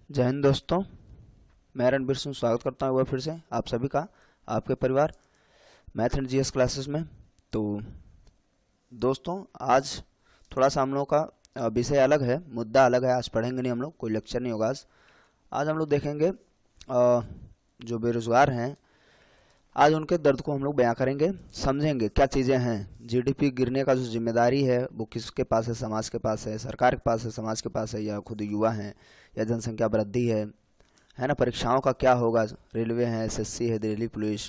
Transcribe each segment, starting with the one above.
जय हिंद दोस्तों। मैं रणबीर सिंह स्वागत करता हूँ एक बार फिर से आप सभी का आपके परिवार मैथ एंड जीएस क्लासेस में। तो दोस्तों आज थोड़ा सा हम लोग का विषय अलग है, मुद्दा अलग है। आज पढ़ेंगे नहीं हम लोग, कोई लेक्चर नहीं होगा आज हम लोग देखेंगे जो बेरोजगार हैं, आज उनके दर्द को हम लोग बयां करेंगे, समझेंगे क्या चीज़ें हैं। जीडीपी गिरने का जो जिम्मेदारी है वो किसके पास है? समाज के पास है, सरकार के पास है, समाज के पास है, या खुद युवा हैं, या जनसंख्या वृद्धि है ना। परीक्षाओं का क्या होगा? रेलवे है, एसएससी है, दिल्ली पुलिस,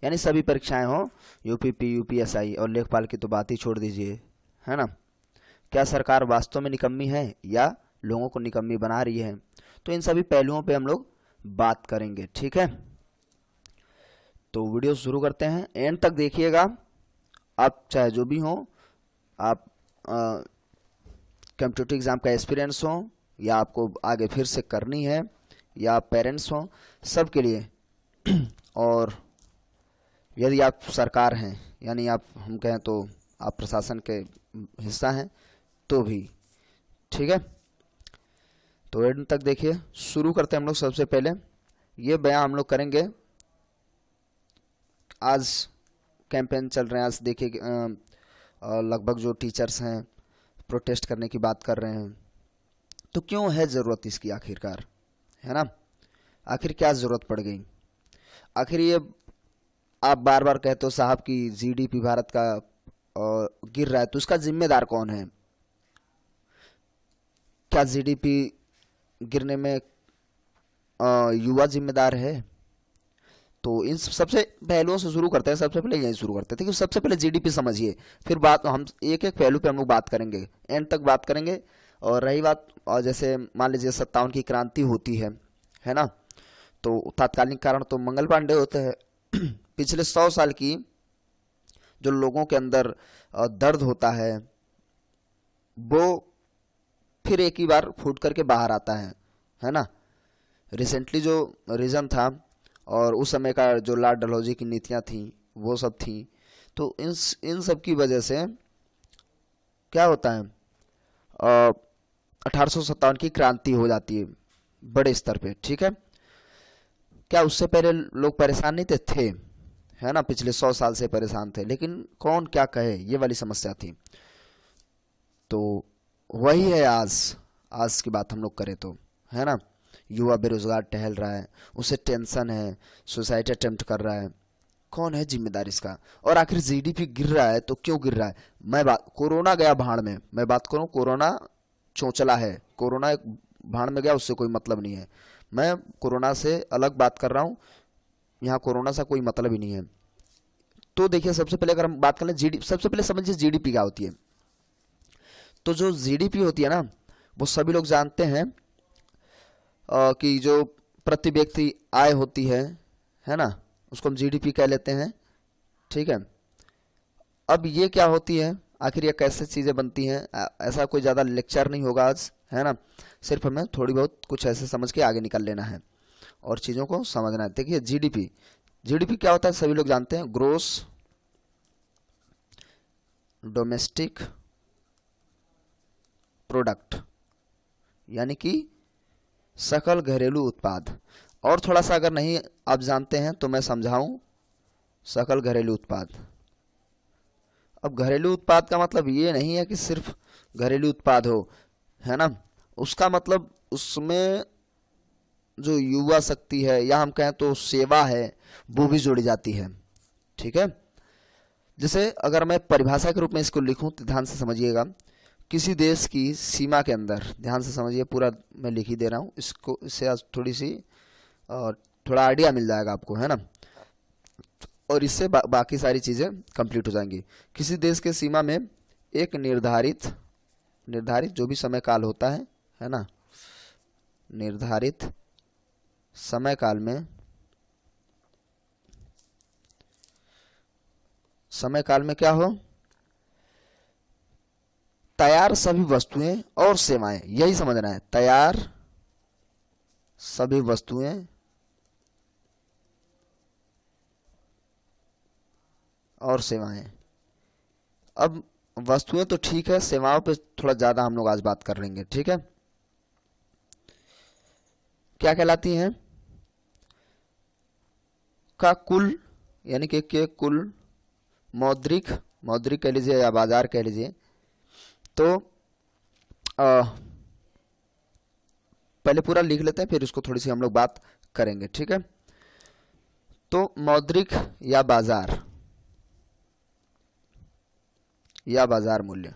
यानी सभी परीक्षाएं हो, यूपीपी, यूपीएसआई और लेखपाल की तो बात ही छोड़ दीजिए, है ना। क्या सरकार वास्तव में निकम्मी है या लोगों को निकम्मी बना रही है? तो इन सभी पहलुओं पे हम लोग बात करेंगे, ठीक है। तो वीडियो शुरू करते हैं, एंड तक देखिएगा। आप चाहे जो भी हो, आप कॉम्पिटिटिव एग्जाम का एक्सपीरियंस हो, या आपको आगे फिर से करनी है, या आप पेरेंट्स हो, सबके लिए और यदि आप सरकार हैं, यानी आप हम कहें तो आप प्रशासन के हिस्सा हैं तो भी, ठीक है। तो एंड तक देखिए। शुरू करते हैं हम लोग। सबसे पहले ये बयान हम लोग करेंगे। आज कैंपेन चल रहे हैं, आज देखिए लगभग जो टीचर्स हैं प्रोटेस्ट करने की बात कर रहे हैं। तो क्यों है ज़रूरत इसकी आखिरकार, है ना। आखिर क्या ज़रूरत पड़ गई? आखिर ये आप बार बार कहते हो साहब कि जीडीपी भारत का गिर रहा है, तो इसका जिम्मेदार कौन है? क्या जीडीपी गिरने में युवा जिम्मेदार है? तो इन सबसे पहलुओं से शुरू करते हैं। सबसे पहले यही शुरू करते हैं कि सबसे पहले जीडीपी समझिए, फिर बात हम एक एक पहलू पे हम लोग बात करेंगे, एंड तक बात करेंगे। और रही बात, और जैसे मान लीजिए 57 की क्रांति होती है ना, तो तात्कालिक कारण तो मंगल पांडे होते हैं। पिछले 100 साल की जो लोगों के अंदर दर्द होता है वो फिर एक ही बार फूट करके बाहर आता है ना। रिसेंटली जो रीजन था और उस समय का जो लॉर्ड डलहौजी की नीतियां थी वो सब थी, तो इन सब की वजह से क्या होता है, 1857 की क्रांति हो जाती है बड़े स्तर पे, ठीक है। क्या उससे पहले लोग परेशान नहीं थे? है ना, पिछले 100 साल से परेशान थे, लेकिन कौन क्या कहे, ये वाली समस्या थी। तो वही है आज की बात हम लोग करें तो, है ना। युवा बेरोजगार टहल रहा है, उसे टेंशन है, सुसाइड अटेम्प्ट कर रहा है। कौन है जिम्मेदार इसका? और आखिर जीडीपी गिर रहा है तो क्यों गिर रहा है? मैं बात, कोरोना गया भाड़ में, मैं बात करूं, कोरोना चौंचला है, कोरोना एक भाड़ में गया, उससे कोई मतलब नहीं है। मैं कोरोना से अलग बात कर रहा हूं, यहाँ कोरोना से कोई मतलब ही नहीं है। तो देखिए, सबसे पहले अगर हम बात करें जीडीपी, सबसे पहले समझिए जीडीपी क्या होती है। तो जो जीडीपी होती है ना, वो सभी लोग जानते हैं कि जो प्रति व्यक्ति आय होती है ना, उसको हम जीडीपी कह लेते हैं, ठीक है। अब ये क्या होती है, आखिर ये कैसे चीज़ें बनती हैं, ऐसा कोई ज़्यादा लेक्चर नहीं होगा आज, है ना। सिर्फ हमें थोड़ी बहुत कुछ ऐसे समझ के आगे निकल लेना है और चीज़ों को समझना है। देखिए जीडीपी, जीडीपी क्या होता है सभी लोग जानते हैं, ग्रोस डोमेस्टिक प्रोडक्ट, यानी कि सकल घरेलू उत्पाद। और थोड़ा सा अगर नहीं आप जानते हैं तो मैं समझाऊं, सकल घरेलू उत्पाद। अब घरेलू उत्पाद का मतलब ये नहीं है कि सिर्फ घरेलू उत्पाद हो, है ना। उसका मतलब उसमें जो युवा शक्ति है, या हम कहें तो सेवा है, वो भी जोड़ी जाती है, ठीक है। जैसे अगर मैं परिभाषा के रूप में इसको लिखूं तो ध्यान से समझिएगा, किसी देश की सीमा के अंदर, ध्यान से समझिए, पूरा मैं लिख ही दे रहा हूँ इसको, इससे आज थोड़ी सी थोड़ा आइडिया मिल जाएगा आपको, है ना। और इससे बाकी सारी चीज़ें कंप्लीट हो जाएंगी। किसी देश के सीमा में एक निर्धारित निर्धारित जो भी समय काल होता है ना, निर्धारित समय काल में, समय काल में क्या हो, तैयार सभी वस्तुएं और सेवाएं, यही समझना है, तैयार सभी वस्तुएं और सेवाएं। अब वस्तुएं तो ठीक है, सेवाओं पे थोड़ा ज़्यादा हम लोग आज बात कर लेंगे, ठीक है। क्या कहलाती हैं? का कुल, यानी कि के कुल मौद्रिक, मौद्रिक कह लीजिए या बाजार कह लीजिए। तो पहले पूरा लिख लेते हैं, फिर इसको थोड़ी सी हम लोग बात करेंगे, ठीक है। तो मौद्रिक या बाजार मूल्य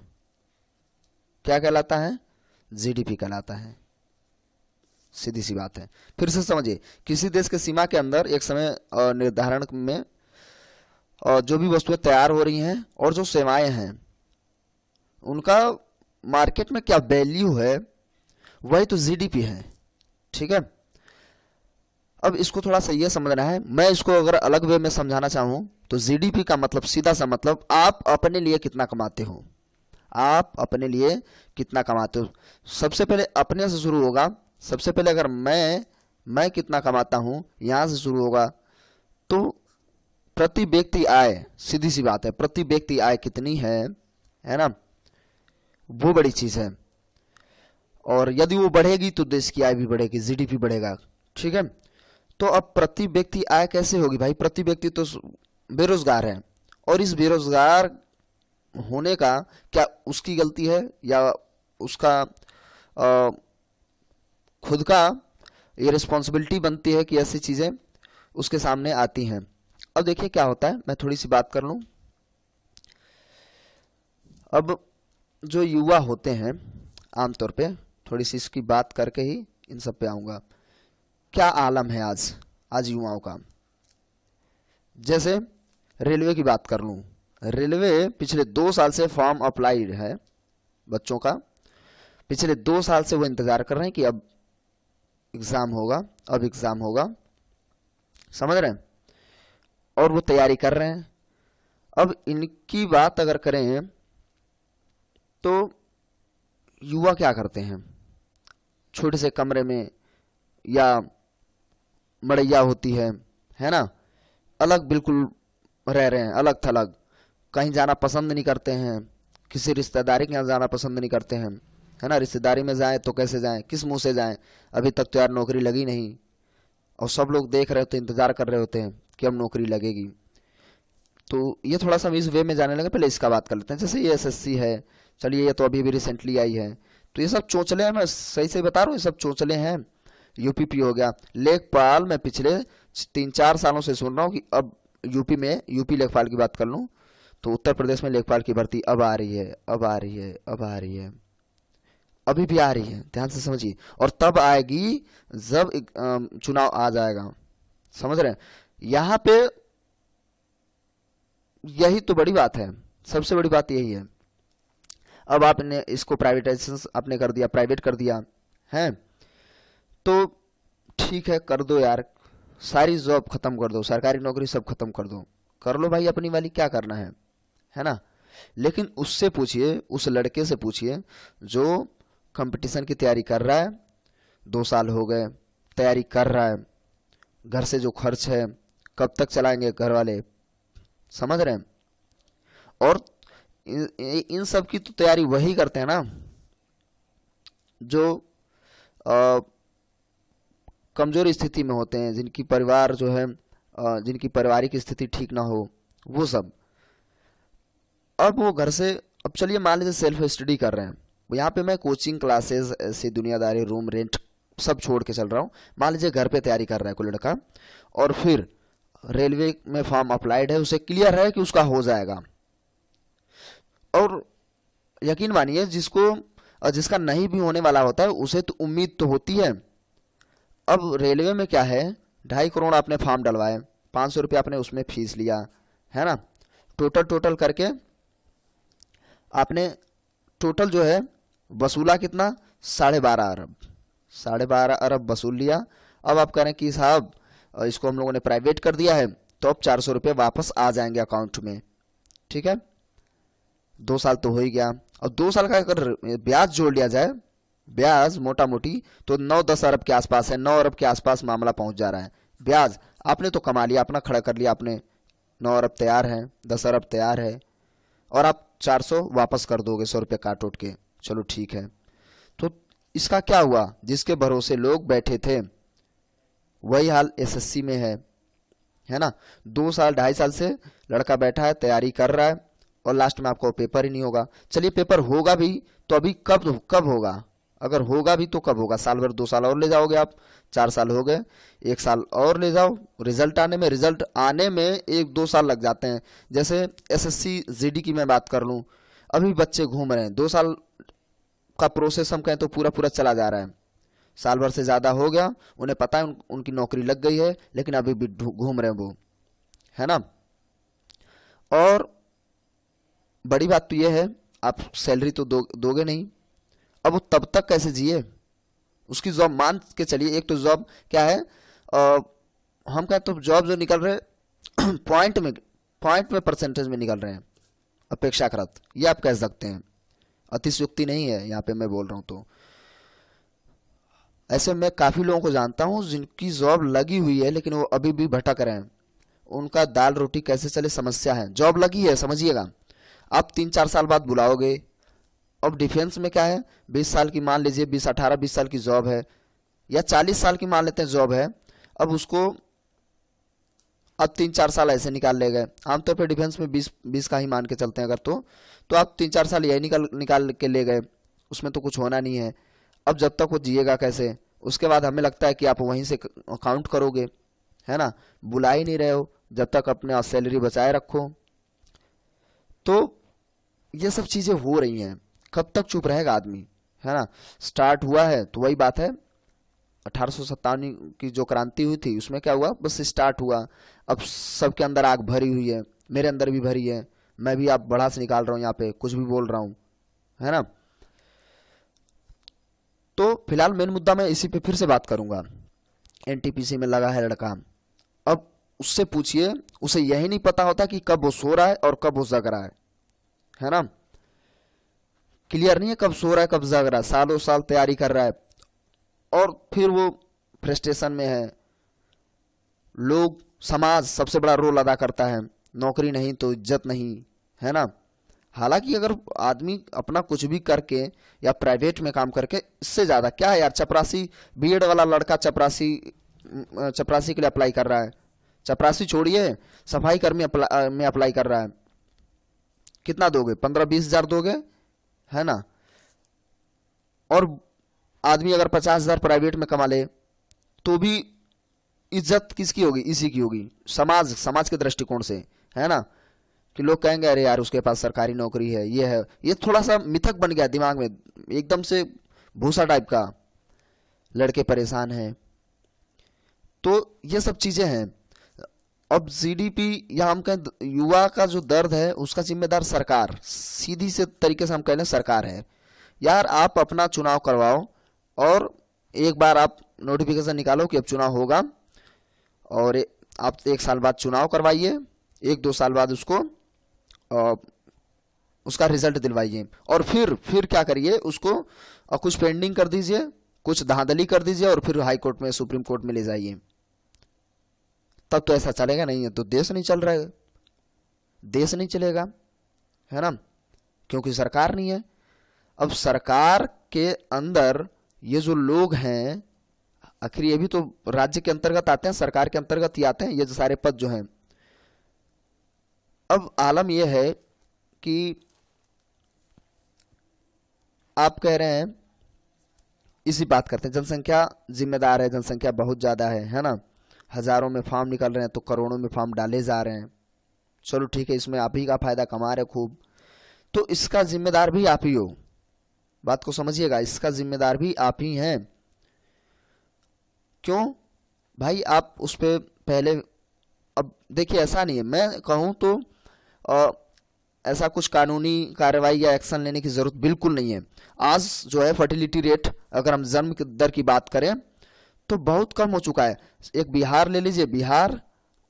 क्या कहलाता है? जीडीपी कहलाता है। सीधी सी बात है। फिर से समझिए, किसी देश के सीमा के अंदर एक समय निर्धारण में जो भी वस्तुएं तैयार हो रही हैं और जो सेवाएं हैं, उनका मार्केट में क्या वैल्यू है, वही तो जीडीपी है, ठीक है। अब इसको थोड़ा सा ये समझना है। मैं इसको अगर अलग वे में समझाना चाहूं तो जीडीपी का मतलब सीधा सा मतलब आप अपने लिए कितना कमाते हो, आप अपने लिए कितना कमाते हो। सबसे पहले अपने से शुरू होगा। सबसे पहले अगर मैं कितना कमाता हूं यहां से शुरू होगा, तो प्रति व्यक्ति आय, सीधी सी बात है, प्रति व्यक्ति आय कितनी है ना, वो बड़ी चीज है। और यदि वो बढ़ेगी तो देश की आय भी बढ़ेगी, जीडीपी बढ़ेगा, ठीक है। तो अब प्रति व्यक्ति आय कैसे होगी भाई? प्रति व्यक्ति तो बेरोजगार है, और इस बेरोजगार होने का क्या उसकी गलती है या उसका खुद का ये रिस्पॉन्सिबिलिटी बनती है कि ऐसी चीजें उसके सामने आती हैं। अब देखिए क्या होता है, मैं थोड़ी सी बात कर लूं। अब जो युवा होते हैं आमतौर पे, थोड़ी सी इसकी बात करके ही इन सब पे आऊंगा। क्या आलम है आज युवाओं का। जैसे रेलवे की बात कर लूं, रेलवे पिछले 2 साल से फॉर्म अप्लाइड है बच्चों का। पिछले 2 साल से वो इंतजार कर रहे हैं कि अब एग्जाम होगा, अब एग्जाम होगा, समझ रहे हैं, और वो तैयारी कर रहे हैं। अब इनकी बात अगर करें तो युवा क्या करते हैं? छोटे से कमरे में या मड़ैया होती है ना, अलग बिल्कुल रह रहे हैं, अलग थलग, कहीं जाना पसंद नहीं करते हैं, किसी रिश्तेदारी के यहाँ जाना पसंद नहीं करते हैं, है ना। रिश्तेदारी में जाएं तो कैसे जाएं, किस मुंह से जाएं, अभी तक तो यार नौकरी लगी नहीं, और सब लोग देख रहे होते हैं, इंतजार कर रहे होते हैं कि अब नौकरी लगेगी। तो ये थोड़ा सा हम इस वे में जाने लगे। पहले इसका बात कर लेते हैं। जैसे ये एसएससी है, चलिए ये तो अभी भी रिसेंटली आई है, तो ये सब चोचले हैं, मैं सही से बता रहा हूँ, ये सब चोचले हैं। यूपीपी हो गया, लेखपाल, मैं पिछले 3-4 सालों से सुन रहा हूँ कि अब यूपी में, यूपी लेखपाल की बात कर लूँ तो उत्तर प्रदेश में लेखपाल की भर्ती अब आ रही है, अब आ रही है, अब आ रही है, अभी भी आ रही है, ध्यान से समझिए। और तब आएगी जब चुनाव आ जाएगा, समझ रहे हैं। यहाँ पे यही तो बड़ी बात है, सबसे बड़ी बात यही है। अब आपने इसको प्राइवेटाइजेशन आपने कर दिया, प्राइवेट कर दिया है, तो ठीक है, कर दो यार, सारी जॉब खत्म कर दो, सरकारी नौकरी सब खत्म कर दो, कर लो भाई अपनी वाली, क्या करना है ना। लेकिन उससे पूछिए, उस लड़के से पूछिए जो कंपटीशन की तैयारी कर रहा है, 2 साल हो गए तैयारी कर रहा है, घर से जो खर्च है कब तक चलाएंगे घर वाले, समझ रहे हैं। और इन सब की तो तैयारी वही करते हैं ना जो कमजोर स्थिति में होते हैं, जिनकी परिवार जो है जिनकी पारिवारिक स्थिति ठीक ना हो, वो सब। अब वो घर से, अब चलिए मान लीजिए सेल्फ स्टडी कर रहे हैं, यहाँ पे मैं कोचिंग क्लासेस, ऐसी दुनियादारी, रूम रेंट सब छोड़ के चल रहा हूँ। मान लीजिए घर पे तैयारी कर रहा है कोई लड़का, और फिर रेलवे में फॉर्म अप्लाइड है, उसे क्लियर है कि उसका हो जाएगा, और यकीन मानिए जिसका नहीं भी होने वाला होता है उसे तो उम्मीद तो होती है। अब रेलवे में क्या है, 2.5 करोड़ आपने फॉर्म डलवाए, 500 रुपया आपने उसमें फीस लिया, है ना। टोटल करके आपने टोटल जो है वसूला कितना, 12.5 अरब, 12.5 अरब वसूल लिया। अब आप कह रहे हैं कि साहब इसको हम लोगों ने प्राइवेट कर दिया है, तो अब 400 रुपये वापस आ जाएंगे अकाउंट में, ठीक है। 2 साल तो हो ही गया, और 2 साल का अगर ब्याज जोड़ लिया जाए, ब्याज मोटा मोटी तो 9-10 अरब के आसपास है, 9 अरब के आसपास मामला पहुंच जा रहा है। ब्याज आपने तो कमा लिया, अपना खड़ा कर लिया आपने, 9 अरब तैयार है, 10 अरब तैयार है, और आप 400 वापस कर दोगे, 100 रुपये काट के, चलो ठीक है। तो इसका क्या हुआ, जिसके भरोसे लोग बैठे थे वही हाल एसएससी में है ना। 2 साल 2.5 साल से लड़का बैठा है, तैयारी कर रहा है, और लास्ट में आपको पेपर ही नहीं होगा। चलिए पेपर होगा भी तो अभी कब कब होगा, अगर होगा भी तो कब होगा, साल भर 2 साल और ले जाओगे आप, 4 साल हो गए, 1 साल और ले जाओ, रिजल्ट आने में 1-2 साल लग जाते हैं। जैसे एसएससी जीडी की मैं बात कर लूँ, अभी बच्चे घूम रहे हैं, 2 साल का प्रोसेस हम कहें तो पूरा पूरा चला जा रहा है, साल भर से ज़्यादा हो गया, उन्हें पता है उनकी नौकरी लग गई है, लेकिन अभी भी घूम रहे हैं वो, है ना। और बड़ी बात तो यह है, आप सैलरी तो दोगे नहीं, अब वो तब तक कैसे जिए, उसकी जॉब मान के चलिए, एक तो जॉब क्या है, हम कहते तो जॉब जो निकल रहे पॉइंट में परसेंटेज में निकल रहे हैं अपेक्षाकृत, ये आप कह सकते हैं, अतिशयोक्ति नहीं है यहाँ पे मैं बोल रहा हूँ। तो ऐसे मैं काफ़ी लोगों को जानता हूँ जिनकी जॉब लगी हुई है लेकिन वो अभी भी भटक रहे हैं, उनका दाल रोटी कैसे चले समस्या है। जॉब लगी है समझिएगा, आप 3-4 साल बाद बुलाओगे। अब डिफेंस में क्या है, 20 साल की मान लीजिए, 18-20 साल की जॉब है, या 40 साल की मान लेते हैं जॉब है, अब उसको अब 3-4 साल ऐसे निकाल ले गए। आमतौर पर डिफेंस में 20 का ही मान के चलते हैं अगर, तो आप 3-4 साल यही निकाल के ले गए, उसमें तो कुछ होना नहीं है। अब जब तक वो जिएगा कैसे, उसके बाद हमें लगता है कि आप वहीं से काउंट करोगे, है ना, बुला ही नहीं रहे हो, जब तक अपने सैलरी बचाए रखो। तो ये सब चीज़ें हो रही हैं, कब तक चुप रहेगा आदमी, है ना। स्टार्ट हुआ है तो वही बात है, 1857 की जो क्रांति हुई थी उसमें क्या हुआ, बस स्टार्ट हुआ, अब सबके अंदर आग भरी हुई है, मेरे अंदर भी भरी है, मैं भी आप बढ़ा से निकाल रहा हूँ यहाँ पे, कुछ भी बोल रहा हूँ, है ना। तो फिलहाल मेन मुद्दा मैं इसी पे फिर से बात करूंगा। एनटीपीसी में लगा है लड़का, अब उससे पूछिए, उसे यही नहीं पता होता कि कब वो सो रहा है और कब वो जग रहा है ना। क्लियर नहीं है कब सो रहा है कब जग रहा है, सालों साल तैयारी कर रहा है और फिर वो फ्रस्ट्रेशन में है। लोग, समाज सबसे बड़ा रोल अदा करता है, नौकरी नहीं तो इज्जत नहीं, है ना। हालांकि अगर आदमी अपना कुछ भी करके या प्राइवेट में काम करके, इससे ज़्यादा क्या है यार, चपरासी बीएड वाला लड़का चपरासी के लिए अप्लाई कर रहा है, चपरासी छोड़िए सफाई कर्मी में अप्लाई कर रहा है, कितना दोगे, 15-20 हज़ार दोगे, है ना। और आदमी अगर 50 हज़ार प्राइवेट में कमा ले तो भी इज्जत किसकी होगी, इसी की होगी, समाज के दृष्टिकोण से, है ना। कि लोग कहेंगे अरे यार उसके पास सरकारी नौकरी है, ये है, ये थोड़ा सा मिथक बन गया दिमाग में, एकदम से भूसा टाइप का, लड़के परेशान हैं। तो ये सब चीजें हैं। अब जीडीपी या हम कहें युवा का जो दर्द है उसका जिम्मेदार सरकार, सीधी से तरीके से हम कह लें सरकार है। यार आप अपना चुनाव करवाओ और एक बार आप नोटिफिकेशन निकालो कि अब चुनाव होगा, और आप 1 साल बाद चुनाव करवाइए, 1-2 साल बाद उसका रिजल्ट दिलवाइए, और फिर क्या करिए, उसको कुछ पेंडिंग कर दीजिए, कुछ धांधली कर दीजिए, और फिर हाई कोर्ट में, सुप्रीम कोर्ट में ले जाइए। तब तो ऐसा चलेगा, नहीं है तो देश नहीं चल रहा है, देश नहीं चलेगा, है ना, क्योंकि सरकार नहीं है। अब सरकार के अंदर ये जो लोग हैं, आखिर ये भी तो राज्य के अंतर्गत आते हैं, सरकार के अंतर्गत ही आते हैं ये जो सारे पद जो हैं। अब आलम यह है कि आप कह रहे हैं, इसी बात करते हैं, जनसंख्या जिम्मेदार है, जनसंख्या बहुत ज़्यादा है ना, हज़ारों में फार्म निकल रहे हैं तो करोड़ों में फार्म डाले जा रहे हैं। चलो ठीक है, इसमें आप ही का फायदा कमा रहे खूब, तो इसका जिम्मेदार भी आप ही हो, बात को समझिएगा, इसका जिम्मेदार भी आप ही हैं। क्यों भाई, आप उस पर पहले, अब देखिए ऐसा नहीं है, मैं कहूँ तो ऐसा कुछ कानूनी कार्रवाई या एक्शन लेने की जरूरत बिल्कुल नहीं है। आज जो है फर्टिलिटी रेट, अगर हम जन्म दर की बात करें तो बहुत कम हो चुका है। एक बिहार ले लीजिए, बिहार,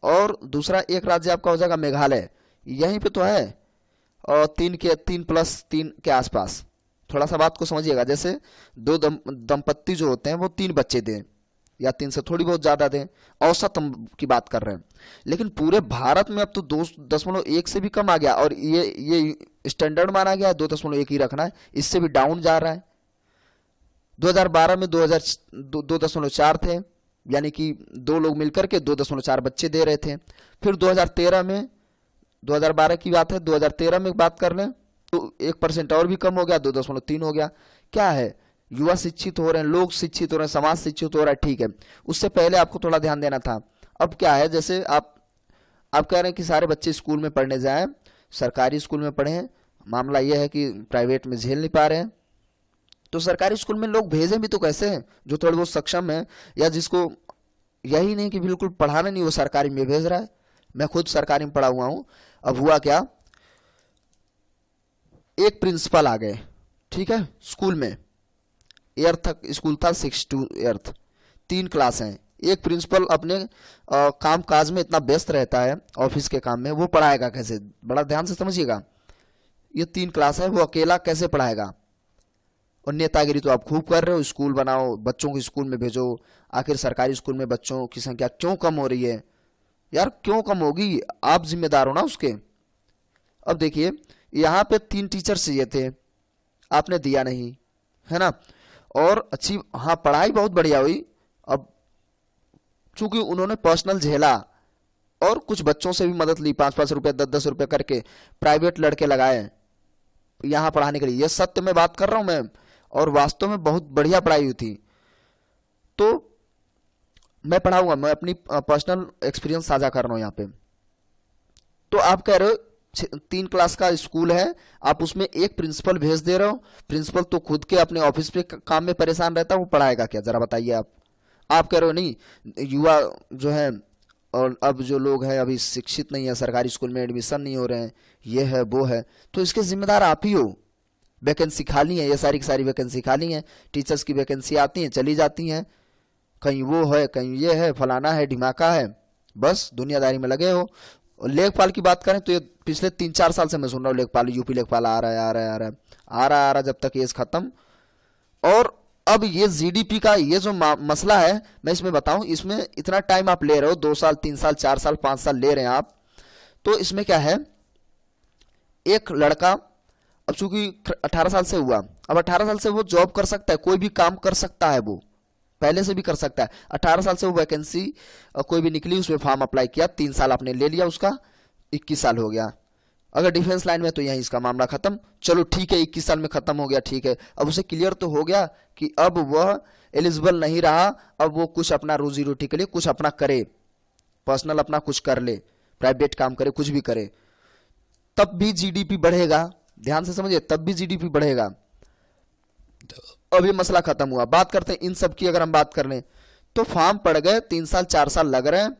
और दूसरा एक राज्य आपका हो जाएगा मेघालय, यहीं पे तो है, और 3+3 के आसपास। थोड़ा सा बात को समझिएगा, जैसे 2 दंपत्ति जो होते हैं वो 3 बच्चे दें, या 3 से थोड़ी बहुत ज़्यादा दें, औसत हम की बात कर रहे हैं। लेकिन पूरे भारत में अब तो 2.1 से भी कम आ गया, और ये स्टैंडर्ड माना गया है 2.1 ही रखना है, इससे भी डाउन जा रहा है। 2012 में 2.4 थे, यानी कि दो लोग मिलकर के 2.4 बच्चे दे रहे थे। फिर 2013 में, 2012 की बात है, 2013 में बात कर लें तो 1% और भी कम हो गया, 2.3 हो गया। क्या है, युवा शिक्षित हो रहे हैं, लोग शिक्षित हो रहे हैं, समाज शिक्षित हो रहा है, ठीक है। उससे पहले आपको थोड़ा ध्यान देना था। अब क्या है, जैसे आप कह रहे हैं कि सारे बच्चे स्कूल में पढ़ने जाएं, सरकारी स्कूल में पढ़ें, मामला यह है कि प्राइवेट में झेल नहीं पा रहे हैं, तो सरकारी स्कूल में लोग भेजें भी तो कैसे हैं, जो थोड़े बहुत सक्षम है, या जिसको यही नहीं कि बिल्कुल पढ़ाना नहीं, वो सरकारी में भेज रहा है। मैं खुद सरकारी में पढ़ा हुआ हूं। अब हुआ क्या, एक प्रिंसिपल आ गए, ठीक है, स्कूल में, एर्थ स्कूल था, 6 to 8, 3 क्लास हैं। एक प्रिंसिपल अपने काम काज में इतना व्यस्त रहता है, ऑफिस के काम में, वो पढ़ाएगा कैसे, बड़ा ध्यान से समझिएगा। ये 3 क्लास है, वो अकेला कैसे पढ़ाएगा। और नेतागिरी तो आप खूब कर रहे हो, स्कूल बनाओ, बच्चों को स्कूल में भेजो। आखिर सरकारी स्कूल में बच्चों की संख्या क्यों कम हो रही है यार, क्यों कम होगी, आप जिम्मेदार हो ना उसके। अब देखिए, यहाँ पे 3 टीचर चाहिए थे, आपने दिया नहीं, है ना। और अच्छी, हाँ, पढ़ाई बहुत बढ़िया हुई। अब चूंकि उन्होंने पर्सनल झेला और कुछ बच्चों से भी मदद ली, 5-5 रुपए, 10-10 रुपए करके प्राइवेट लड़के लगाए यहाँ पढ़ाने के लिए। यह सत्य में बात कर रहा हूं मैं, और वास्तव में बहुत बढ़िया पढ़ाई हुई थी। तो मैं पढ़ाऊंगा, मैं अपनी पर्सनल एक्सपीरियंस साझा कर रहा हूं यहाँ पे। तो आप कह रहे हो 3 क्लास का स्कूल है, आप उसमें एक प्रिंसिपल भेज दे रहे हो। प्रिंसिपल तो खुद के अपने ऑफिस पे काम में परेशान रहता है, वो पढ़ाएगा क्या, जरा बताइए आप कह रहे हो नहीं, युवा जो है और अब जो लोग हैं अभी शिक्षित नहीं है, सरकारी स्कूल में एडमिशन नहीं हो रहे हैं, ये है वो है, तो इसके जिम्मेदार आप ही हो। वैकेंसी खाली है, ये सारी की सारी वैकेंसी खाली है, टीचर्स की वैकेंसी आती हैं चली जाती हैं, कहीं वो है, कहीं ये है, फलाना है, ढिमाका है, बस दुनियादारी में लगे हो। और लेखपाल की बात करें तो ये पिछले 3-4 साल से मैं सुन रहा हूँ, लेखपाल, यूपी लेखपाल आ रहा है, आ रहा है, आ रहा है, आ रहा है, आ रहा है, जब तक एज खत्म। और अब ये जीडीपी का ये जो मसला है, मैं इसमें बताऊं, इसमें इतना टाइम आप ले रहे हो, 2 साल, 3 साल, 4 साल, 5 साल ले रहे हैं आप, तो इसमें क्या है, एक लड़का अब चूंकि 18 साल से हुआ, अब 18 साल से वो जॉब कर सकता है, कोई भी काम कर सकता है, वो पहले से भी कर सकता है। 18 साल से वो वैकेंसी कोई भी निकली, उसमें फॉर्म अप्लाई किया, 3 साल आपने ले लिया, उसका 21 साल हो गया। अगर डिफेंस लाइन में तो यहीं इसका मामला खत्म, चलो ठीक है, 21 साल में खत्म हो गया, ठीक है। अब उसे क्लियर तो हो गया कि अब वह एलिजिबल नहीं रहा, अब वो कुछ अपना रोजी रोटी के लिए कुछ अपना करे, पर्सनल अपना कुछ कर ले, प्राइवेट काम करे, कुछ भी करे, तब भी जीडीपी बढ़ेगा। ध्यान से समझिए, तब भी जीडीपी बढ़ेगा। अब ये मसला खत्म हुआ। बात करते हैं इन सब की, अगर हम बात कर लें तो फॉर्म पड़ गए, 3 साल 4 साल लग रहे हैं।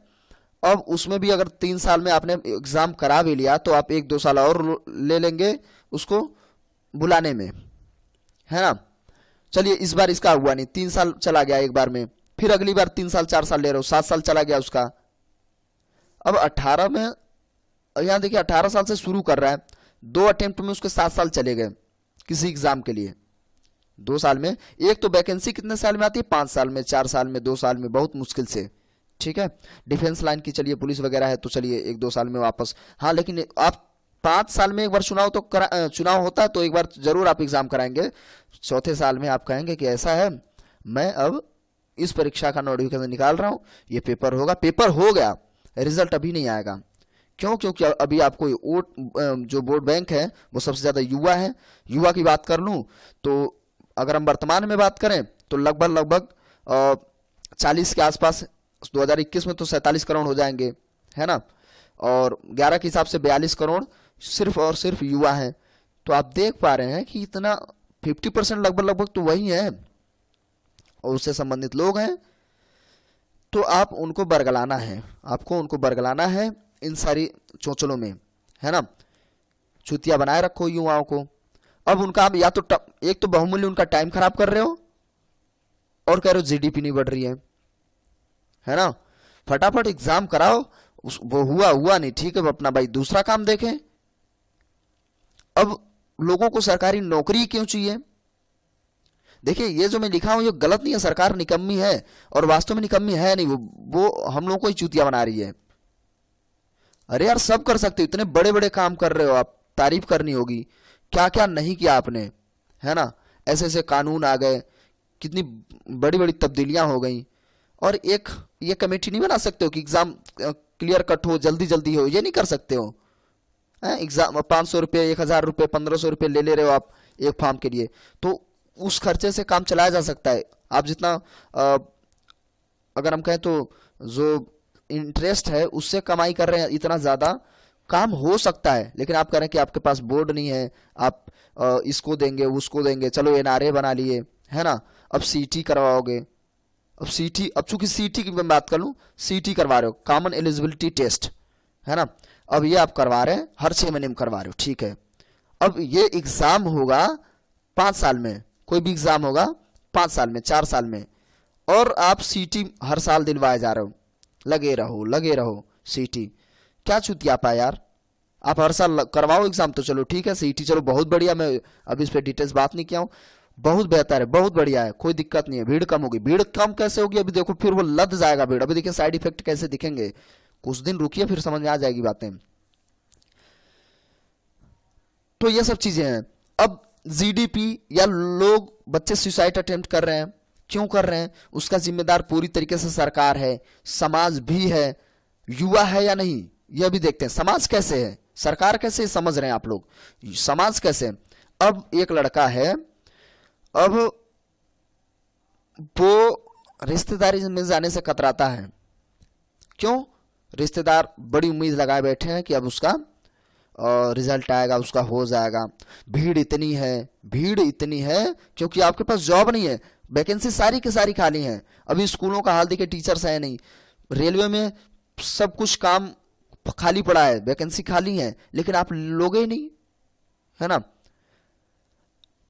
अब उसमें भी अगर 3 साल में आपने एग्जाम करा भी लिया तो आप 1-2 साल और ले लेंगे उसको बुलाने में, है ना। चलिए, इस बार इसका हुआ नहीं, 3 साल चला गया एक बार में, फिर अगली बार 3 साल 4 साल ले रहे हो, 7 साल चला गया उसका। अब 18 में, यहां देखिए 18 साल से शुरू कर रहा है, 2 अटेम्प्ट में उसके 7 साल चले गए किसी एग्जाम के लिए। 2 साल में, एक तो वैकेंसी कितने साल में आती है, 5 साल में, 4 साल में, 2 साल में, बहुत मुश्किल से, ठीक है। डिफेंस लाइन की चलिए, पुलिस वगैरह है तो चलिए 1-2 साल में वापस, हाँ। लेकिन आप 5 साल में एक बार चुनाव तो चुनाव होता है तो एक बार जरूर आप एग्जाम कराएंगे। चौथे साल में आप कहेंगे कि ऐसा है, मैं अब इस परीक्षा का नोटिफिकेशन निकाल रहा हूं, ये पेपर होगा, पेपर हो गया, रिजल्ट अभी नहीं आएगा। क्यों? क्योंकि अभी आपको वोट, जो वोट बैंक है वो सबसे ज्यादा युवा है। युवा की बात कर लूं तो अगर हम वर्तमान में बात करें तो लगभग 40 के आसपास, 2021 में तो 47 करोड़ हो जाएंगे, है ना। और 11 के हिसाब से 42 करोड़ सिर्फ और सिर्फ युवा हैं। तो आप देख पा रहे हैं कि इतना 50% लगभग तो वही है और उससे संबंधित लोग हैं। तो आप उनको बरगलाना है, आपको उनको बरगलाना है इन सारी चोचलों में, है ना। चुतिया बनाए रखो युवाओं को। अब उनका आप या तो एक तो बहुमूल्य उनका टाइम खराब कर रहे हो और कह रहे हो जीडीपी नहीं बढ़ रही है ना। फटाफट एग्जाम कराओ, वो हुआ नहीं, ठीक है, अपना भाई दूसरा काम देखें। अब लोगों को सरकारी नौकरी क्यों चाहिए? देखिए, ये जो मैं लिखा हूं ये गलत नहीं है, सरकार निकम्मी है और वास्तव में निकम्मी है नहीं, वो हम लोगों को ही चूतिया बना रही है। अरे यार, सब कर सकते हो, इतने बड़े बड़े काम कर रहे हो आप, तारीफ करनी होगी। क्या क्या नहीं किया आपने, है ना। ऐसे ऐसे कानून आ गए, कितनी बड़ी बड़ी तब्दीलियां हो गई और एक ये कमेटी नहीं बना सकते हो कि एग्जाम क्लियर कट हो, जल्दी जल्दी हो, ये नहीं कर सकते हो। एग्जाम 500 रुपये, 1000 रुपये, 1500 रुपये ले रहे हो आप एक फॉर्म के लिए, तो उस खर्चे से काम चलाया जा सकता है। आप जितना अगर हम कहें तो जो इंटरेस्ट है उससे कमाई कर रहे हैं, इतना ज्यादा काम हो सकता है। लेकिन आप कह रहे हैं कि आपके पास बोर्ड नहीं है, आप इसको देंगे उसको देंगे, चलो एनआरए बना लिए, है ना, अब सीटी करवाओगे। अब सीटी, अब चूंकि सीटी की मैं बात कर लूं, सीटी करवा रहे हो, कॉमन एलिजिबिलिटी टेस्ट, है ना, अब ये आप करवा रहे हैं, हर 6 महीने में करवा रहे हो, ठीक है। अब ये एग्जाम होगा 5 साल में, कोई भी एग्जाम होगा 5 साल में, 4 साल में, और आप सीटी हर साल दिलवाए जा रहे हो, लगे रहो सीटी। क्या चुतियापा यार, आप हर साल करवाओ एग्जाम तो चलो ठीक है, सीटी चलो बहुत बढ़िया, मैं अभी इस पर डिटेल्स बात नहीं किया हूँ, बहुत बेहतर है, बहुत बढ़िया है, कोई दिक्कत नहीं है। भीड़ कम होगी, भीड़ कम कैसे होगी, अभी देखो फिर वो लद जाएगा भीड़, अभी देखिए साइड इफेक्ट कैसे दिखेंगे, कुछ दिन रुकिए फिर समझ में आ जाएगी बातें। तो ये सब चीजें हैं। अब जीडीपी या लोग, बच्चे सुसाइड अटेम्प्ट कर रहे हैं, क्यों कर रहे हैं, उसका जिम्मेदार पूरी तरीके से सरकार है, समाज भी है, युवा है या नहीं, यह भी देखते हैं। समाज कैसे है, सरकार कैसे समझ रहे हैं आप लोग, समाज कैसे है। अब एक लड़का है, अब वो रिश्तेदारी में जाने से कतराता है, क्यों, रिश्तेदार बड़ी उम्मीद लगाए बैठे हैं कि अब उसका रिजल्ट आएगा, उसका हो जाएगा। भीड़ इतनी है क्योंकि आपके पास जॉब नहीं है, वैकेंसी सारी की सारी खाली हैं। अभी स्कूलों का हाल देखिए, टीचर्स है नहीं, रेलवे में सब कुछ काम खाली पड़ा है, वैकेंसी खाली है, लेकिन आप लोगे ही नहीं, है ना।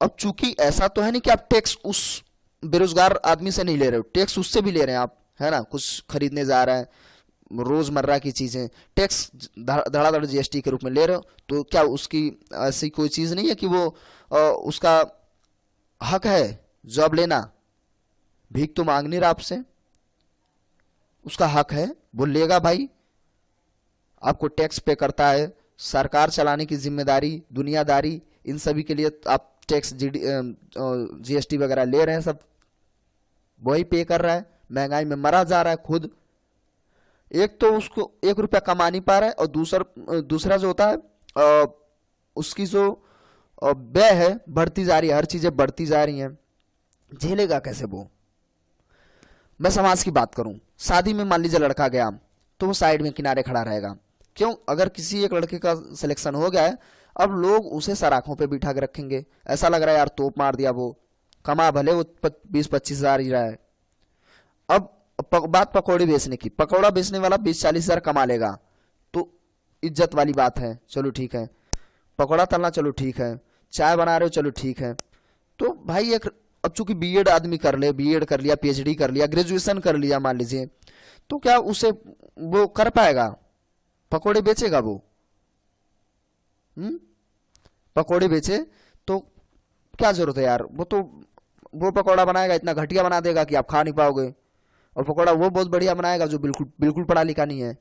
अब चूंकि ऐसा तो है नहीं कि आप टैक्स उस बेरोजगार आदमी से नहीं ले रहे हो, टैक्स उससे भी ले रहे हैं आप, है ना, कुछ खरीदने जा रहा है, रोजमर्रा की चीजें, टैक्स धड़ाधड़ जीएसटी के रूप में ले रहे हो, तो क्या उसकी ऐसी कोई चीज नहीं है कि वो उसका हक है जॉब लेना, भीख तो मांग नहीं रहा आपसे, उसका हक है, वो लेगा भाई। आपको टैक्स पे करता है, सरकार चलाने की जिम्मेदारी, दुनियादारी, इन सभी के लिए आप टैक्स जीएसटी वगैरह ले रहे हैं, सब वही पे कर रहा है, महंगाई में मरा जा रहा है खुद। एक तो उसको 1 रुपया कमा नहीं पा रहा है, और दूसरा जो होता है उसकी जो व्यय है बढ़ती जा रही है, हर चीजें बढ़ती जा रही हैं, झेलेगा कैसे वो। मैं समाज की बात करूं, शादी में मान लीजिए लड़का गया, तो वो साइड में किनारे खड़ा रहेगा, क्यों, अगर किसी एक लड़के का सिलेक्शन हो गया है, अब लोग उसे सराखों पे बिठा के रखेंगे, ऐसा लग रहा है यार तोप मार दिया, वो कमा भले वो 20-25 हजार ही रहा है। अब बात पकौड़े बेचने की, पकौड़ा बेचने वाला 20-40 हजार कमा लेगा, तो इज्जत वाली बात है, चलो ठीक है, पकौड़ा तलना चलो ठीक है, चाय बना रहे हो चलो ठीक है। तो भाई एक, अब चूंकि बीएड आदमी कर ले, बीएड कर लिया, पीएचडी कर लिया, ग्रेजुएशन कर लिया मान लीजिए, तो क्या उसे वो कर पाएगा, पकौड़े बेचेगा वो, पकौड़े बेचे तो क्या जरूरत है यार, वो पकौड़ा बनाएगा इतना घटिया बना देगा कि आप खा नहीं पाओगे, और पकौड़ा वो बहुत बढ़िया बनाएगा जो बिल्कुल बिल्कुल पढ़ा लिखा नहीं है।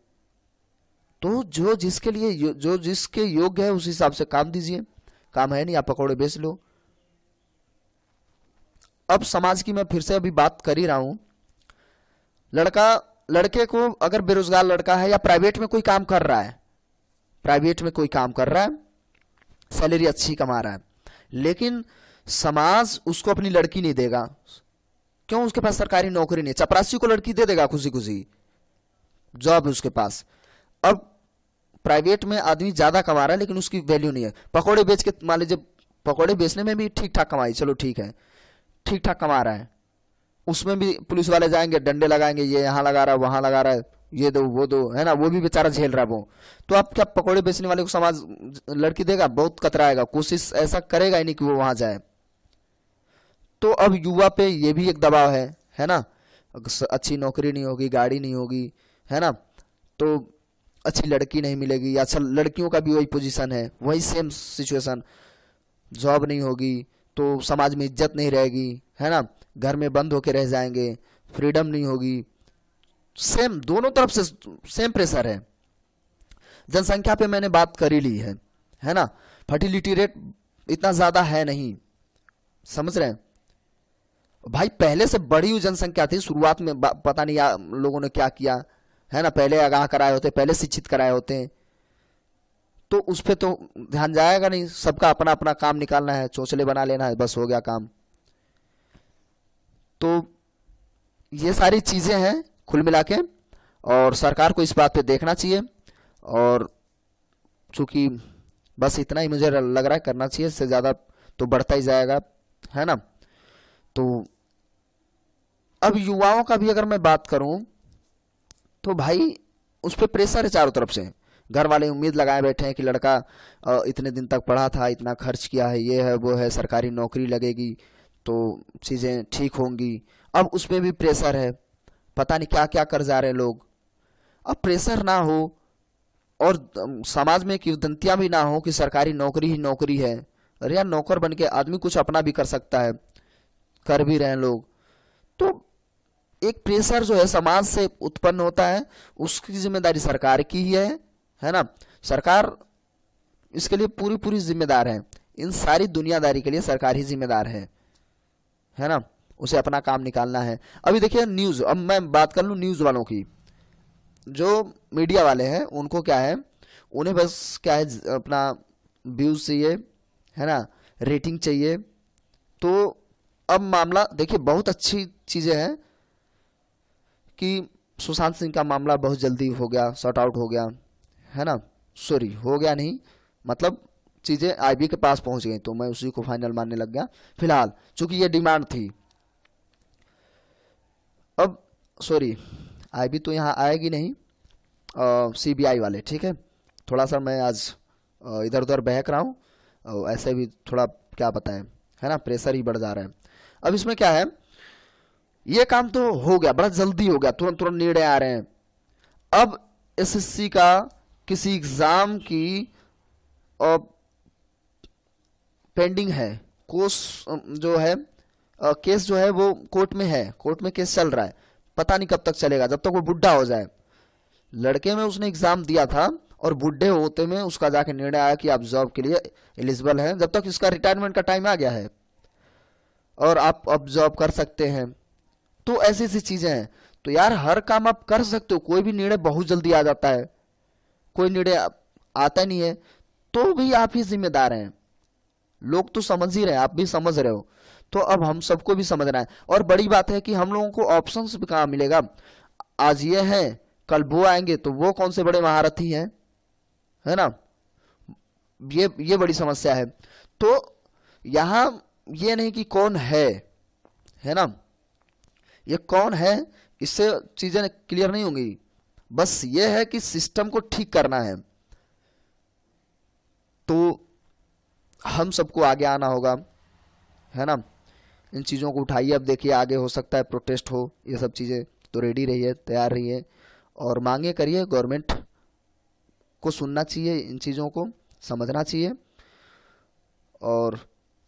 तो जो जिसके लिए जो जिसके योग्य है उस हिसाब से काम दीजिए, काम है नहीं आप पकौड़े बेच लो। अब समाज की मैं फिर से अभी बात कर ही रहा हूं, लड़के को अगर बेरोजगार लड़का है या प्राइवेट में कोई काम कर रहा है, प्राइवेट में कोई काम कर रहा है, सैलरी अच्छी कमा रहा है, लेकिन समाज उसको अपनी लड़की नहीं देगा, क्यों, उसके पास सरकारी नौकरी नहीं है, चपरासी को लड़की दे देगा खुशी खुशी, जॉब है उसके पास। अब प्राइवेट में आदमी ज्यादा कमा रहा है लेकिन उसकी वैल्यू नहीं है, पकौड़े बेच के मान लीजिए, पकौड़े बेचने में भी ठीक ठाक कमाई, चलो ठीक है, ठीक ठाक कमा रहा है, उसमें भी पुलिस वाले जाएंगे, डंडे लगाएंगे, ये यहाँ लगा रहा है, वहां लगा रहा है, ये दो वो दो, है ना, वो भी बेचारा झेल रहा है वो। तो आप क्या पकौड़े बेचने वाले को समाज लड़की देगा, बहुत कतराएगा, कोशिश ऐसा करेगा ही नहीं कि वो वहां जाए। तो अब युवा पे ये भी एक दबाव है ना, अच्छी नौकरी नहीं होगी, गाड़ी नहीं होगी, है ना, तो अच्छी लड़की नहीं मिलेगी, अच्छा लड़कियों का भी वही पोजीशन है, वही सेम सिचुएशन, जॉब नहीं होगी तो समाज में इज्जत नहीं रहेगी, है ना, घर में बंद होके रह जाएंगे, फ्रीडम नहीं होगी, सेम दोनों तरफ से सेम प्रेशर है। जनसंख्या पे मैंने बात कर ही ली है ना, फर्टिलिटी रेट इतना ज्यादा है नहीं, समझ रहे हैं, भाई पहले से बढ़ी हुई जनसंख्या थी शुरुआत में, पता नहीं लोगों ने क्या किया, है ना, पहले आगाह कराए होते, पहले शिक्षित कराए होते, तो उस पे तो ध्यान जाएगा नहीं। सबका अपना अपना काम निकालना है, चौचले बना लेना है, बस हो गया काम। तो ये सारी चीजें हैं कुल मिला के, और सरकार को इस बात पे देखना चाहिए। और चूंकि बस इतना ही मुझे लग रहा है करना चाहिए, इससे ज्यादा तो बढ़ता ही जाएगा, है ना। तो अब युवाओं का भी अगर मैं बात करूं तो भाई उस पर प्रेशर है चारों तरफ से। घर वाले उम्मीद लगाए बैठे हैं कि लड़का इतने दिन तक पढ़ा था, इतना खर्च किया है, ये है वो है, सरकारी नौकरी लगेगी तो चीज़ें ठीक होंगी। अब उसमें भी प्रेशर है, पता नहीं क्या क्या कर जा रहे हैं लोग। अब प्रेशर ना हो और समाज में किंवदंतियां भी ना हो कि सरकारी नौकरी ही नौकरी है। अरे यार, नौकर बन के आदमी कुछ अपना भी कर सकता है, कर भी रहे हैं लोग। तो एक प्रेशर जो है समाज से उत्पन्न होता है, उसकी जिम्मेदारी सरकार की ही है ना। सरकार इसके लिए पूरी पूरी जिम्मेदार है, इन सारी दुनियादारी के लिए सरकार ही जिम्मेदार है ना। उसे अपना काम निकालना है। अभी देखिए न्यूज, अब मैं बात कर लूं न्यूज वालों की। जो मीडिया वाले हैं उनको क्या है, उन्हें बस क्या है, अपना व्यूज चाहिए, है ना, रेटिंग चाहिए। तो अब मामला देखिए, बहुत अच्छी चीजें हैं कि सुशांत सिंह का मामला बहुत जल्दी हो गया, सॉर्ट आउट हो गया, है ना। सॉरी, हो गया नहीं, मतलब चीजें आईबी के पास पहुंच गई, तो मैं उसी को फाइनल मानने लग गया फिलहाल, चूंकि ये डिमांड थी। अब सॉरी, आईबी तो यहाँ आएगी नहीं, सीबीआई वाले, ठीक है। थोड़ा सा मैं आज इधर उधर बहक रहा हूँ, ऐसे भी थोड़ा क्या बताएं, है ना, प्रेशर ही बढ़ जा रहा है। अब इसमें क्या है, ये काम तो हो गया, बड़ा जल्दी हो गया, तुरंत तुरंत निर्णय आ रहे हैं। अब एसएससी का किसी एग्जाम की पेंडिंग है, कोर्स जो है, केस जो है वो कोर्ट में है, कोर्ट में केस चल रहा है, पता नहीं कब तक चलेगा, जब तक वो बुढ़ा हो जाए। लड़के में उसने एग्जाम दिया था और बुढ़े होते में उसका जाके निर्णय आया कि आप जॉब के लिए एलिजिबल हैं, जब तक इसका रिटायरमेंट का टाइम आ गया है और आप अब जॉब कर सकते हैं। तो ऐसी ऐसी चीजें हैं। तो यार हर काम आप कर सकते हो, कोई भी निर्णय बहुत जल्दी आ जाता है, कोई निर्णय आता नहीं है, तो भी आप ही जिम्मेदार हैं। लोग तो समझ ही रहे हैं, आप भी समझ रहे हो, तो अब हम सबको भी समझना है। और बड़ी बात है कि हम लोगों को ऑप्शंस भी कहाँ मिलेगा। आज ये है, कल वो आएंगे, तो वो कौन से बड़े महारथी हैं, है ना। ये बड़ी समस्या है। तो यहां ये नहीं कि कौन है ना, ये कौन है, इससे चीजें क्लियर नहीं होंगी। बस ये है कि सिस्टम को ठीक करना है। तो हम सबको आगे आना होगा, है ना। इन चीज़ों को उठाइए। अब देखिए आगे हो सकता है प्रोटेस्ट हो, ये सब चीज़ें, तो रेडी रहिए, तैयार रहिए और मांगे करिए। गवर्नमेंट को सुनना चाहिए, इन चीज़ों को समझना चाहिए। और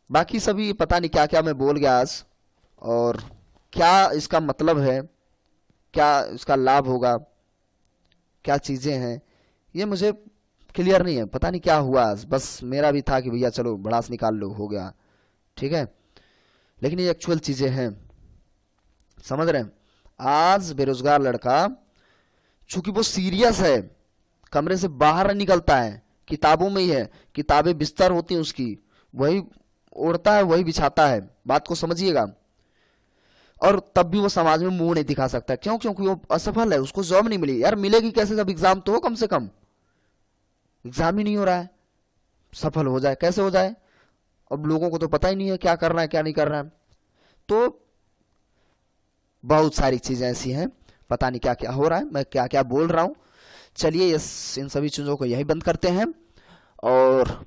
बाकी सभी पता नहीं क्या क्या मैं बोल गया आज, और क्या इसका मतलब है, क्या इसका लाभ होगा, क्या चीज़ें हैं, ये मुझे क्लियर नहीं है। पता नहीं क्या हुआ आज, बस मेरा भी था कि भैया चलो भड़ास निकाल लो, हो गया, ठीक है। लेकिन ये एक्चुअल चीजें हैं, समझ रहे हैं। आज बेरोजगार लड़का, चूंकि वो सीरियस है, कमरे से बाहर नहीं निकलता है, किताबों में ही है, किताबें बिस्तर होती हैं उसकी, वही ओढ़ता है, वही बिछाता है, बात को समझिएगा। और तब भी वो समाज में मुंह नहीं दिखा सकता। क्यों? क्योंकि वो असफल है, उसको जॉब नहीं मिली। यार मिलेगी कैसे जब एग्जाम तो हो, कम से कम एग्जाम ही नहीं हो रहा है, सफल हो जाए कैसे हो जाए। अब लोगों को तो पता ही नहीं है क्या करना है क्या नहीं करना है। तो बहुत सारी चीजें ऐसी हैं, पता नहीं क्या क्या हो रहा है, मैं क्या क्या बोल रहा हूं। चलिए इन सभी चीजों को यही बंद करते हैं, और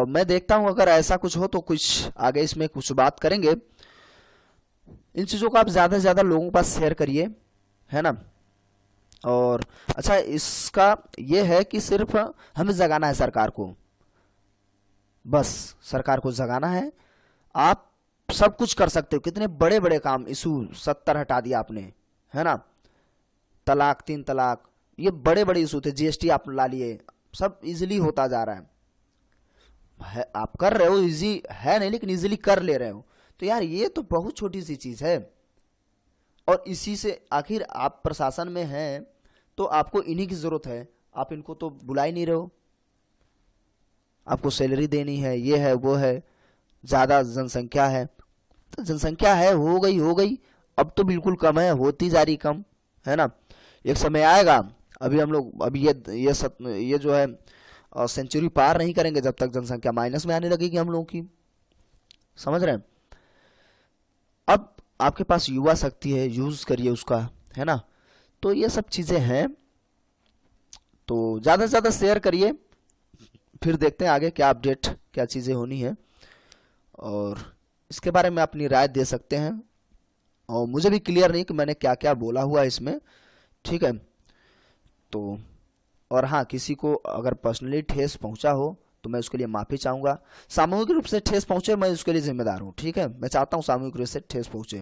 मैं देखता हूं अगर ऐसा कुछ हो तो कुछ आगे इसमें कुछ बात करेंगे। इन चीजों को आप ज्यादा से ज्यादा लोगों के पास शेयर करिए, है ना। और अच्छा, इसका यह है कि सिर्फ हमें जगाना है सरकार को, बस सरकार को जगाना है। आप सब कुछ कर सकते हो, कितने बड़े बड़े काम, इशू 70 हटा दिया आपने, है ना, तलाक 3 तलाक, ये बड़े बड़े इशू थे, जीएसटी आप ला लिए, सब इजीली होता जा रहा है। आप कर रहे हो, इजी है नहीं लेकिन इजीली कर ले रहे हो, तो यार ये तो बहुत छोटी सी चीज़ है। और इसी से आखिर आप प्रशासन में हैं तो आपको इन्हीं की ज़रूरत है, आप इनको तो बुला ही नहीं रहे हो। आपको सैलरी देनी है, ये है वो है, ज़्यादा जनसंख्या है, तो जनसंख्या है, हो गई, अब तो बिल्कुल कम है, होती जा रही कम, है ना। एक समय आएगा, अभी हम लोग अभी ये जो है सेंचुरी पार नहीं करेंगे जब तक जनसंख्या माइनस में आने लगेगी हम लोगों की, समझ रहे हैं। अब आपके पास युवा शक्ति है, यूज करिए उसका, है ना। तो ये सब चीजें हैं, तो ज्यादा से ज्यादा शेयर करिए, फिर देखते हैं आगे क्या अपडेट, क्या चीजें होनी है, और इसके बारे में अपनी राय दे सकते हैं। और मुझे भी क्लियर नहीं कि मैंने क्या क्या बोला हुआ है इसमें, ठीक है। तो और हाँ, किसी को अगर पर्सनली ठेस पहुंचा हो तो मैं उसके लिए माफ़ी चाहूँगा। सामूहिक रूप से ठेस पहुंचे मैं उसके लिए जिम्मेदार हूँ, ठीक है। मैं चाहता हूँ सामूहिक रूप से ठेस पहुंचे,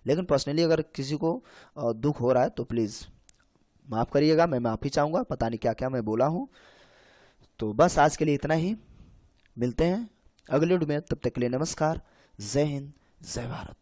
लेकिन पर्सनली अगर किसी को दुख हो रहा है तो प्लीज़ माफ़ करिएगा, मैं माफ़ी चाहूँगा। पता नहीं क्या क्या मैं बोला हूँ। तो बस आज के लिए इतना ही, मिलते हैं अगले वीडियो में, तब तक के लिए नमस्कार, जय हिंद, जय भारत।